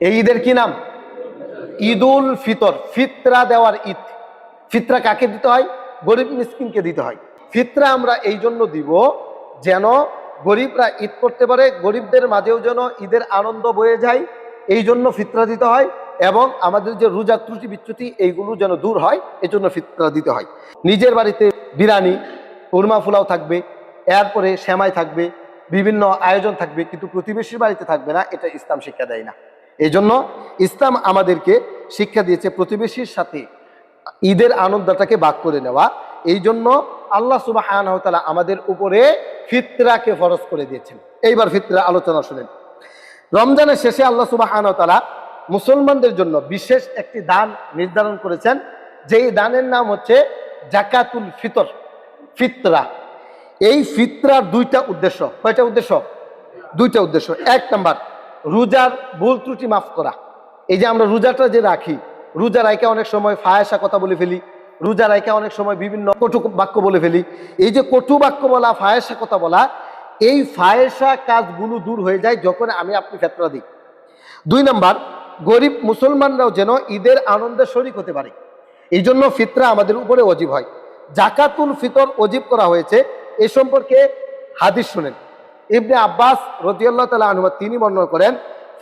এই ঈদের কি নাম? ঈদুল ফিতর, ফিতরা দেওয়ার ঈদ। ফিতরা কাকে দিতে হয়? গরিব মিসকিনকে দিতে হয়। ফিতরা আমরা এই জন্য দিব যেন গরিবরা ঈদ করতে পারে, গরিবদের মাঝেও যেন ঈদের আনন্দ বয়ে যায়, এই জন্য ফিতরা দিতে হয়। এবং আমাদের যে রোজা ত্রুটি বিচ্যুতি এইগুলো যেন দূর হয়, এই জন্য ফিতরা দিতে হয়। নিজের বাড়িতে বিরিয়ানি, কুরমা পোলাও থাকবে, এরপরে সেমাই থাকবে, বিভিন্ন আয়োজন থাকবে, কিন্তু প্রতিবেশীর বাড়িতে থাকবে না, এটা ইসলাম শিক্ষা দেয় না। এই জন্য ইসলাম আমাদেরকে শিক্ষা দিয়েছে প্রতিবেশীর সাথে ঈদের আনন্দটাকে ভাগ করে নেওয়া। এই জন্য আল্লাহ সুবহানাহু ওয়া তাআলা আমাদের উপরে ফিতরাকে ফরজ করে দিয়েছেন। এইবার ফিতরা আলোচনা শুনেন। রমজানের শেষে আল্লাহ সুবহানাহু ওয়া তাআলা মুসলমানদের জন্য বিশেষ একটি দান নির্ধারণ করেছেন, যেই দানের নাম হচ্ছে জাকাতুল ফিতর, ফিতরা। এই ফিতরার দুইটা উদ্দেশ্য। কয়টা উদ্দেশ্য? দুইটা উদ্দেশ্য। এক নাম্বার, রোজার ভুল ত্রুটি মাফ করা। এই যে আমরা রোজাটা যে রাখি, রোজা রাইকা অনেক সময় ফায়াসা কথা বলে ফেলি, রোজা রাইকা অনেক সময় বিভিন্ন কটু বাক্য বলে ফেলি। এই যে কটু বাক্য বলা, ফায়াসা কথা বলা, এই ফায়াসা কাজগুলো দূর হয়ে যায় যখন আমি আপনি ফিতরা দিই। দুই নাম্বার, গরিব মুসলমানরাও যেন ঈদের আনন্দে শরীক হতে পারে, এই জন্য ফিতরা আমাদের উপরে ওয়াজিব হয়। জাকাতুল ফিতর ওয়াজিব করা হয়েছে, এ সম্পর্কে হাদিস শুনেন। ইবনে আব্বাস রাদিয়াল্লাহু তাআলা আনহু তিনি বর্ণনা করেন,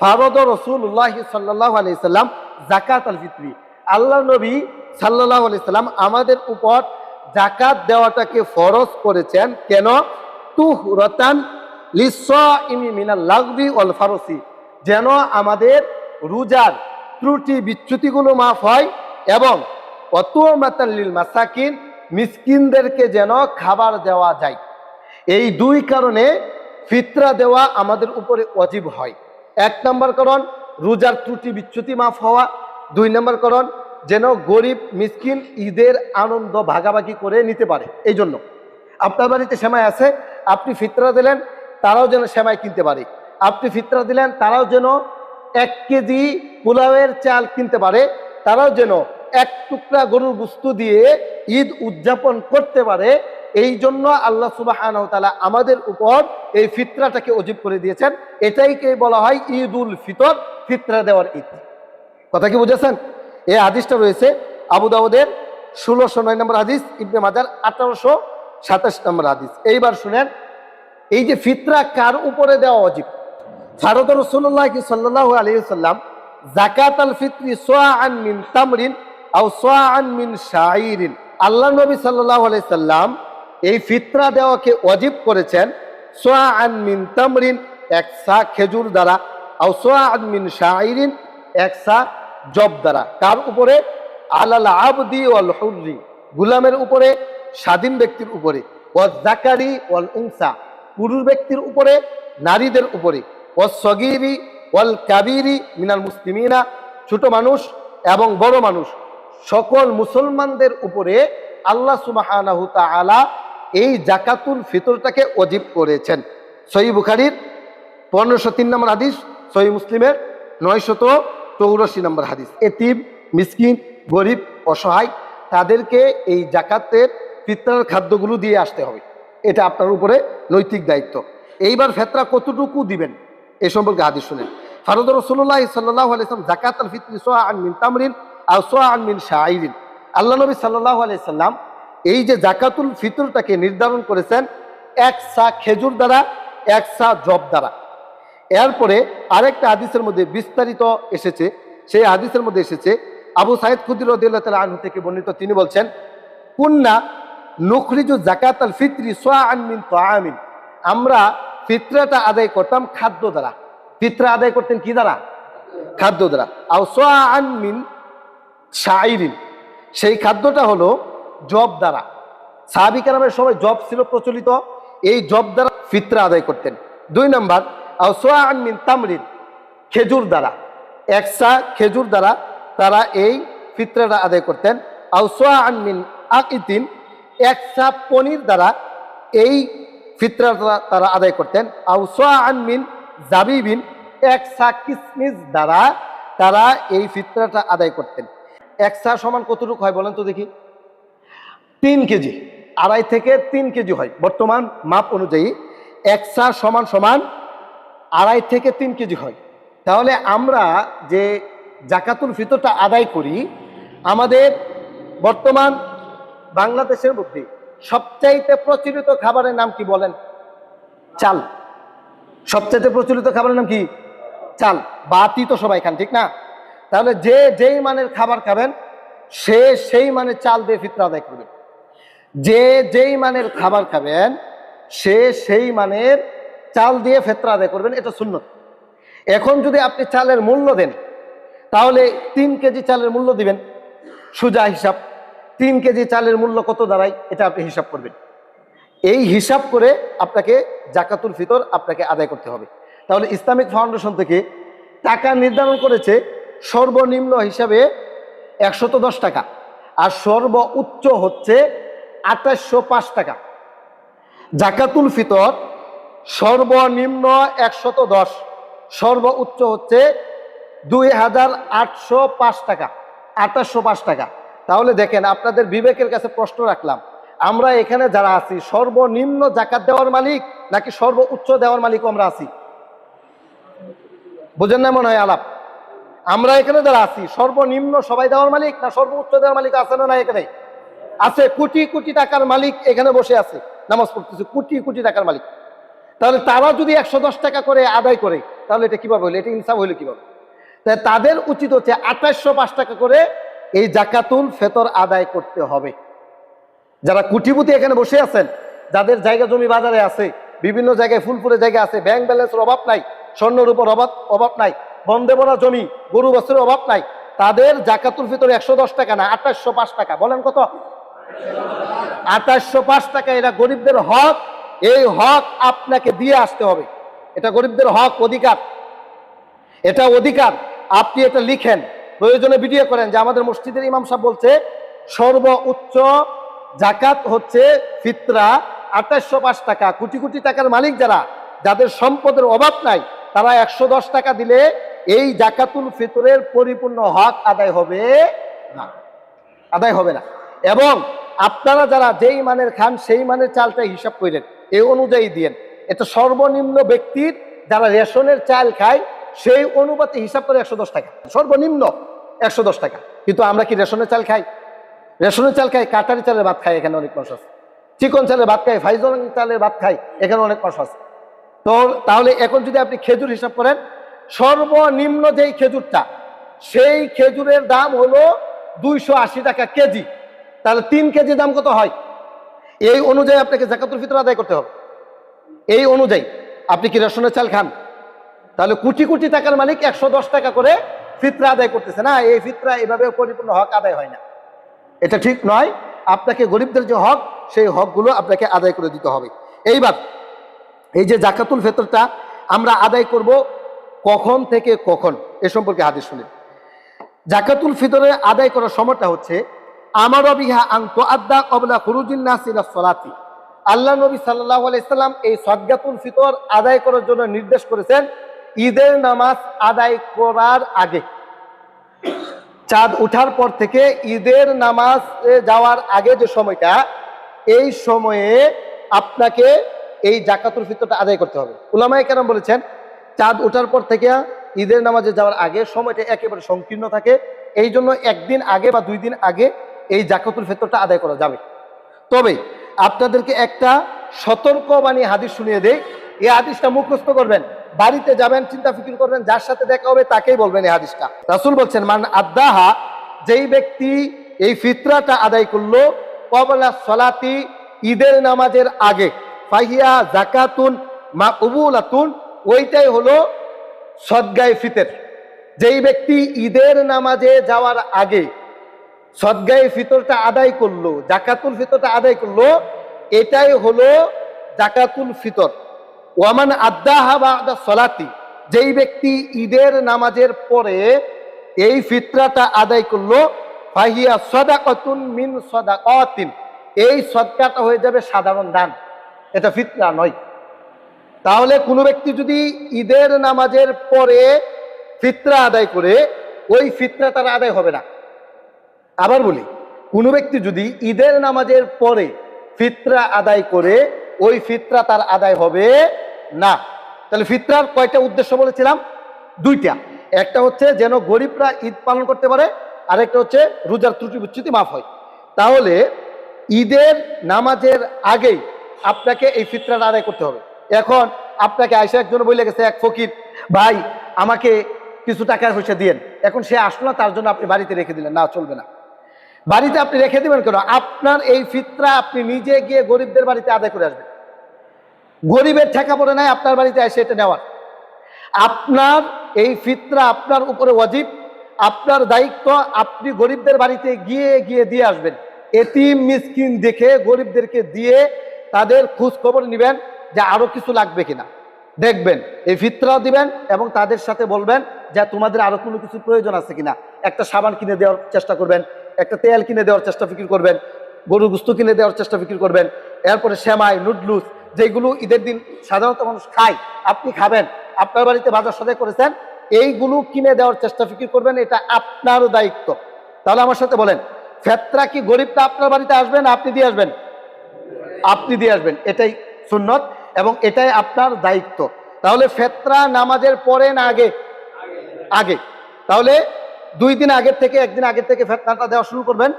ফারাদ রাসূলুল্লাহ সাল্লাল্লাহু আলাইহি সাল্লাম যাকাত আল ফিতরি, আল্লাহ নবী সাল্লাল্লাহু আলাইহি সাল্লাম আমাদের উপর যাকাত দেওয়াটাকে ফরজ করেছেন। কেন? তুহরাতান লিসাইমি মিনাল লাগবি ওয়াল ফারসি, যেন আমাদের রোজার ত্রুটি বিচ্যুতিগুলো মাফ হয়, এবং ওয়াতুমাতাল লিল মাসাকিন, মিসকিনদেরকে যেন খাবার দেওয়া যায়। এই দুই কারণে ফিতরা দেওয়া আমাদের উপরে ওয়াজিব হয়। এক নম্বর কারণ রোজার ত্রুটি বিচ্যুতি মাফ হওয়া, দুই নম্বর কারণ যেন গরিব মিসকিন ঈদের আনন্দ ভাগাভাগি করে নিতে পারে। এই জন্য আপনার বাড়িতে সেমাই আছে, আপনি ফিতরা দিলেন, তারাও যেন সেমাই কিনতে পারে। আপনি ফিতরা দিলেন, তারাও যেন 1 কেজি পোলাওয়ের চাল কিনতে পারে, তারাও যেন 1 টুকরা গরুর গোশত দিয়ে ঈদ উদযাপন করতে পারে। এই জন্য আল্লাহ সুবহানাহু ওয়া তাআলা আমাদের উপর এই ফিতরাটাকে ওয়াজিব করে দিয়েছেন। এটাইকে বলা হয় ঈদুল ফিতর, ফিতরা দেওয়ার ঈদ। কথা কি বুঝেছেন? এই হাদিসটা রয়েছে আবু দাউদের 1609 নম্বর হাদিস, ইবনে মাজার 1827 নম্বর হাদিস। এইবার শুনেন, এই যে ফিতরা কার উপরে দেওয়া ওয়াজিব? ফারাদ রাসূলুল্লাহ সাল্লাল্লাহু আলাইহি ওয়াসাল্লাম যাকাত আল ফিতরি সাআন মিন তামরিন আও সাআন মিন শাঈরিন, আল্লাহ নবী সাল্লাল্লাহু আলাইহি সাল্লাম এই ফিতরা দেওয়াকে ওয়াজিব করেছেন সাআন মিন তামরিন, 1 সা খেজুর দ্বারা, আও সাআন মিন শাঈরিন, 1 সা জব দ্বারা। কার উপরে? আলাল আবদি ওয়াল হুররি, গোলামের উপরে, স্বাধীন ব্যক্তির উপরে, ওয়াজ যাকারি ওয়াল উনসা, পুরুষ ব্যক্তির উপরে, নারীদের উপরে, ওয়াস সগীরি ওয়াল কাবীরি মিনাল মুসলিমিনা, ছোট মানুষ এবং বড় মানুষ সকল মুসলমানদের উপরে আল্লাহ সুবহানাহু তাআলা এই জাকাতুল ফিতরটাকে ওয়াজিব করেছেন। সহিহ বুখারীর 1503 নম্বর হাদিস, সহিহ মুসলিমের 984 নম্বর হাদিস। এতিম, মিসকিন, গরিব, অসহায় তাদেরকে এই জাকাতের ফিতরার খাদ্যগুলো দিয়ে আসতে হবে, এটা আপনার উপরে নৈতিক দায়িত্ব। এইবার ফিতরা কতটুকু দিবেন এই সম্পর্কে হাদিস শুনেন। ফারাদ রাসূলুল্লাহ সাল্লাল্লাহু আলাইহি ওয়াসাল্লাম যাকাত আল ফিতরি সাআন মিন তামরিন আও সাআন মিন শাঈরিন, আল্লাহ নবী সাল্লাল্লাহু আলাইহি সাল্লাম এই যে জাকাতুল ফিতরটাকে নির্ধারণ করেছেন 1 সা খেজুর দ্বারা, 1 সা জব দ্বারা। এরপরে আরেকটা হাদিসের মধ্যে বিস্তারিত এসেছে, সেই হাদিসের মধ্যে এসেছে আবু সাঈদ খুদরী রাদিয়াল্লাহু তাআলা আনহু থেকে বর্ণিত, তিনি বলছেন, কুন্না নুখরিজু যাকাত আল ফিতরি সাআন মিন তাআমিন, আমরা ফিতরাটা আদায় করতাম খাদ্য দ্বারা। ফিতরা আদায় করতেন কি দ্বারা? খাদ্য দ্বারা। আও সাআন মিন শাঈরিন, সেই খাদ্যটা হলো জব দ্বারা। সাহাবী কেরামের সময় জব ছিল প্রচলিত, এই জব দ্বারা ফিতরা আদায় করতেন। 2 নম্বর, আও সাআন মিন তামরিন, খেজুর দ্বারা, 1 সা খেজুর দ্বারা তারা এই ফিতরাটা আদায় করতেন। আও সাআন মিন আকিতিন, 1 সা পনির দ্বারা এই ফিতরাটা তারা আদায় করতেন। আও সাআন মিন জাবিবিন, 1 সা কিসমিস দ্বারা তারা এই ফিতরাটা আদায় করতেন। 1 সা সমান কতটুকু হয় বলেন তো দেখি? 3 কেজি, 2.5 থেকে 3 কেজি হয় বর্তমান মাপ অনুযায়ী। 1 সা সমান 2.5 থেকে 3 কেজি হয়। তাহলে আমরা যে জাকাতুল ফিতরটা আদায় করি, আমাদের বর্তমান বাংলাদেশের মধ্যে সবচাইতে প্রচলিত খাবারের নাম কি বলেন? চাল। সবচাইতে প্রচলিত খাবারের নাম কি? চাল। বাতি তো সবাই খান, ঠিক না? তাহলে যে যেই মানের খাবার খাবেন সে সেই মানের চাল দিয়ে ফিতরা আদায় করবেন। যে যেই মানের খাবার খাবেন সে সেই মানের চাল দিয়ে ফিতরা আদায় করবেন, এটা সুন্নত। এখন যদি আপনি চালের মূল্য দেন তাহলে 3 কেজি চালের মূল্য দিবেন, সোজা হিসাব। 3 কেজি চালের মূল্য কত দাঁড়ায় এটা আপনি হিসাব করবেন। এই হিসাব করে আপনাকে জাকাতুল ফিতর আপনাকে আদায় করতে হবে। তাহলে ইসলামিক ফাউন্ডেশন থেকে টাকা নির্ধারণ করেছে সর্বনিম্ন হিসাবে 110 টাকা, আর সর্বোচ্চ হচ্ছে 2805 টাকা। জাকাতুল ফিতর সর্বনিম্ন 110, সর্বোচ্চ হচ্ছে 2805 টাকা, 2805 টাকা। তাহলে দেখেন, আপনাদের বিবেকের কাছে প্রশ্ন রাখলাম, আমরা এখানে যারা আছি সর্বনিম্ন জাকাত দেওয়ার মালিক নাকি সর্বোচ্চ দেওয়ার মালিক আমরা আছি? বুঝেন না মনে হয় আলাপ? আমরা এখানে যারা আছি সর্বনিম্ন সবাই দেওয়ার মালিক না সর্বোচ্চ দেওয়ার মালিক আছে না? এখানে আছে কোটি কোটি টাকার মালিক, এখানে বসে আছে নামাজ পড়তেছে, কোটি কোটি টাকার মালিক। তাহলে তারা যদি 110 টাকা করে আদায় করে তাহলে এটা কিভাবে হলো? এটা ইনসাফ হইলো কিভাবে? তাই তাদের উচিত হচ্ছে 2805 টাকা করে এই জাকাতুল ফিতর আদায় করতে হবে। যারা কোটিপতি এখানে বসে আছেন, যাদের জায়গা জমি বাজারে আছে, বিভিন্ন জায়গায় ফুলপুরে জায়গা আছে, ব্যাংক ব্যালেন্সের অভাব নাই, স্বর্ণের উপর অভাব নাই, বন্ধে ভরা জমি, গরু বছরের অভাব নাই, তাদের জাকাতুল ফিতর 110 টাকা না 2805 টাকা। বলেন কত? 2805 টাকা। এটা গরিবদের হক, এই হক আপনাকে দিয়ে আসতে হবে। এটা গরিবদের হক, অধিকার, এটা অধিকার। আপনি এটা লিখেন, প্রয়োজনে ভিডিও করেন যে আমাদের মসজিদের ইমাম সাহেব বলছে সর্বোচ্চ জাকাত হচ্ছে ফিতরা 2805 টাকা। কোটি কোটি টাকার মালিক যারা, যাদের সম্পদের অভাব নাই, তারা 110 টাকা দিলে এই জাকাতুল ফিতরের পরিপূর্ণ হক আদায় হবে না, আদায় হবে না। এবং আপনারা যারা যেই মানের খান সেই মানের চালটা হিসাব করেন, এই অনুযায়ী দিয়েন। এটা সর্বনিম্ন ব্যক্তির যারা রেশনের চাল খায় সেই অনুপাতে হিসাব করে 110 টাকা, সর্বনিম্ন 110 টাকা। কিন্তু আমরা কি রেশনের চাল খাই? রেশনের চাল খাই, কাটারি চালের ভাত খাই, এখানে অনেক মানুষ আছে। চিকন চালের ভাত খাই, ফাইজল চালের ভাত খাই, এখানে অনেক মানুষ আছে। তো তাহলে এখন যদি আপনি খেজুর হিসাব করেন, সর্বনিম্ন যেই খেজুরটা, সেই খেজুরের দাম হলো 280 টাকা কেজি। তাহলে 3 কেজি দাম কত হয়? এই অনুযায়ী আপনাকে জাকাতুল ফিতর আদায় করতে হবে। এই অনুযায়ী আপনি কি রেশনের চাল খান? তাহলে কোটি কোটি টাকার মালিক 110 টাকা করে ফিতরা আদায় করতেছে না, এই ফিতরা এভাবে পরিপূর্ণ হক আদায় হয় না, এটা ঠিক নয়। আপনাকে গরিবদের যে হক, সেই হকগুলো আপনাকে আদায় করে দিতে হবে। এইবার এই যে জাকাতুল ফিতরটা আমরা আদায় করব কখন থেকে কখন, এ সম্পর্কে হাদিস শুনেন। জাকাতুল ফিতরের আদায় করার সময়টা হচ্ছে আমার বিহা আন তুআদ্দা ক্বাবলা খুরুজিন নাস ইলা সলাতি। আল্লাহ নবী সাল্লাল্লাহু আলাইহি সাল্লাম এই সাদকাতুল ফিতর আদায় করার জন্য নির্দেশ করেছেন ঈদের নামাজ আদায় করার আগে। চাঁদ ওঠার পর থেকে ঈদের নামাজ যাওয়ার আগে যে সময়টা, এই সময়ে আপনাকে এই জাকাতুল ফিতরটা আদায় করতে হবে। উলামায়ে কেরাম বলেছেন চাঁদ ওঠার পর থেকে ঈদের নামাজে যাওয়ার আগে সময়টা একেবারে সংকীর্ণ থাকে, এই জন্য একদিন আগে বা 2 দিন আগে এই জাকাতুল ফিতরটা আদায় করা যাবে। তবে আপনাদেরকে একটা সতর্কবাণী হাদিস শুনিয়ে দেই, এই হাদিসটা মুখস্থ করবেন, বাড়িতে যাবেন চিন্তা ফিকির করবেন, যার সাথে দেখা হবে তাকেই বলবেন এই হাদিসটা। রাসূল বলছেন মান আদ্দাহা, যেই ব্যক্তি এই ফিতরাটা আদায় করলো ক্বাবলা সলাতি, ঈদের নামাজের আগে, ফাহিয়া যাকাতুন মাকবুলাতুন, ওইটাই হলো সদগায়ে ফিতর। যেই ব্যক্তি ঈদের নামাজে যাওয়ার আগে সদগায়ে ফিতরটা আদায় করলো, জাকাতুল ফিতরটা আদায় করলো, এটাই হলো জাকাতুল ফিতর। ওয়ামান আদ্দাহা বাদা সলাতি, যেই ব্যক্তি ঈদের নামাজের পরে এই ফিতরাটা আদায় করলো, ফাহিয়া সাদাকাতুন মিন সাদাকাতিন, এই সদকাটা হয়ে যাবে সাধারণ দান, এটা ফিতরা নয়। তাহলে কোনো ব্যক্তি যদি ঈদের নামাজের পরে ফিতরা আদায় করে, ওই ফিতরা তার আদায় হবে না। আবার বলি, কোনো ব্যক্তি যদি ঈদের নামাজের পরে ফিতরা আদায় করে, ওই ফিতরা তার আদায় হবে না। তাহলে ফিতরার কয়টা উদ্দেশ্য বলেছিলাম? দুইটা, একটা হচ্ছে যেন গরিবরা ঈদ পালন করতে পারে, আরেকটা হচ্ছে রোজার ত্রুটি বিচ্যুতি মাফ হয়। তাহলে ঈদের নামাজের আগেই আপনাকে এই ফিতরাটা আদায় করতে হবে। এখন আপনাকে আয়সা একজন বলে গেছে, এক ফকির, ভাই আমাকে কিছু টাকা পয়সা দিয়েন। এখন সে আসলো না, তার জন্য আপনি বাড়িতে রেখে দিলেন, না চলবে না। বাড়িতে আপনি রেখে দিবেন কেন? আপনার এই ফিতরা আপনি নিজে গিয়ে গরিবদের বাড়িতে আদায় করে আসবেন। গরিবের ঠেকা পড়ে নাই আপনার বাড়িতে এসে এটা নেওয়ার। আপনার এই ফিতরা আপনার উপরে ওয়াজিব, আপনার দায়িত্ব, আপনি গরিবদের বাড়িতে গিয়ে গিয়ে দিয়ে আসবেন। এতিম মিসকিন দেখে গরিবদেরকে দিয়ে তাদের খোঁজ খবর নেবেন যে আরো কিছু লাগবে কিনা, দেখবেন এই ফিতরাও দিবেন এবং তাদের সাথে বলবেন যে তোমাদের আরো কোনো কিছু প্রয়োজন আছে কিনা। একটা সাবান কিনে দেওয়ার চেষ্টা করবেন, একটা তেল কিনে দেওয়ার চেষ্টা ফিকির করবেন, গরুর গোস্ত কিনে দেওয়ার চেষ্টা ফিকির করবেন, এরপরে সেমাই, নুডলস যেগুলো ঈদের দিন সাধারণত মানুষ খায়, আপনি খাবেন, আপনার বাড়িতে বাজার সদাই করেছেন, এইগুলো কিনে দেওয়ার চেষ্টা ফিকির করবেন। এটা আপনার দায়িত্ব। তাহলে আমার সাথে বলেন, ফিতরা কি গরিবটা আপনার বাড়িতে আসবে না আপনি দিয়ে আসবেন? আপনি দিয়ে আসবেন, এটাই সুন্নত এবং এটাই আপনার দায়িত্ব। তাহলে ফিতরা নামাজের পরে না আগে? আগে। তাহলে 2 দিন আগের থেকে, 1 দিন আগের থেকে ফিতরাটা দেওয়া শুরু করবেন।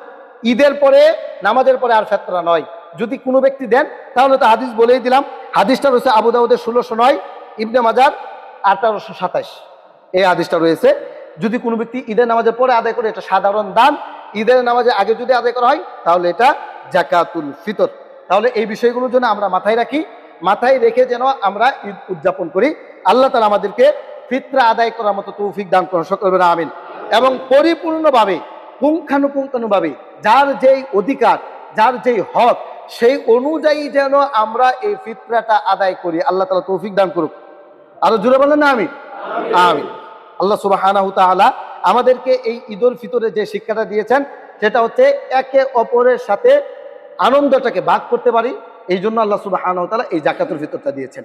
ঈদের পরে, নামাজের পরে আর ফিতরা নয়। যদি কোনো ব্যক্তি দেন তাহলে তো হাদিস বলেই দিলাম, হাদিসটা রয়েছে আবু দাউদের 1609, ইবনে মাজার 1827, এই হাদিসটা রয়েছে। যদি কোনো ব্যক্তি ঈদের নামাজের পরে আদায় করে, এটা সাধারণ দান। ঈদের নামাজের আগে যদি আদায় করা হয় তাহলে এটা জাকাতুল ফিতর। তাহলে এই বিষয়গুলোর জন্য আমরা মাথায় রাখি, মাথায় রেখে যেন আমরা ঈদ উদযাপন করি। আল্লাহ তাআলা আমাদেরকে ফিতরা আদায় করার মতো তৌফিক দান করুন, সকলে বলেন আমিন। এবং পরিপূর্ণভাবে, পুঙ্খানুপুঙ্খানুভাবে যার যেই অধিকার, যার যেই হক, সেই অনুযায়ী যেন আমরা এই ফিতরাটা আদায় করি। আল্লাহ তাআলা তৌফিক দান করুক। আরো জোরে বলেন না আমিন? আমিন। আল্লাহ সুবহানাহু তাআলা আমাদেরকে এই ঈদুল ফিতরে যে শিক্ষাটা দিয়েছেন সেটা হচ্ছে একে অপরের সাথে আনন্দটাকে ভাগ করতে পারি। এই জন্য আল্লাহ সুবহানাহু তাআলা এই যাকাতুল ফিতরটা দিয়েছেন।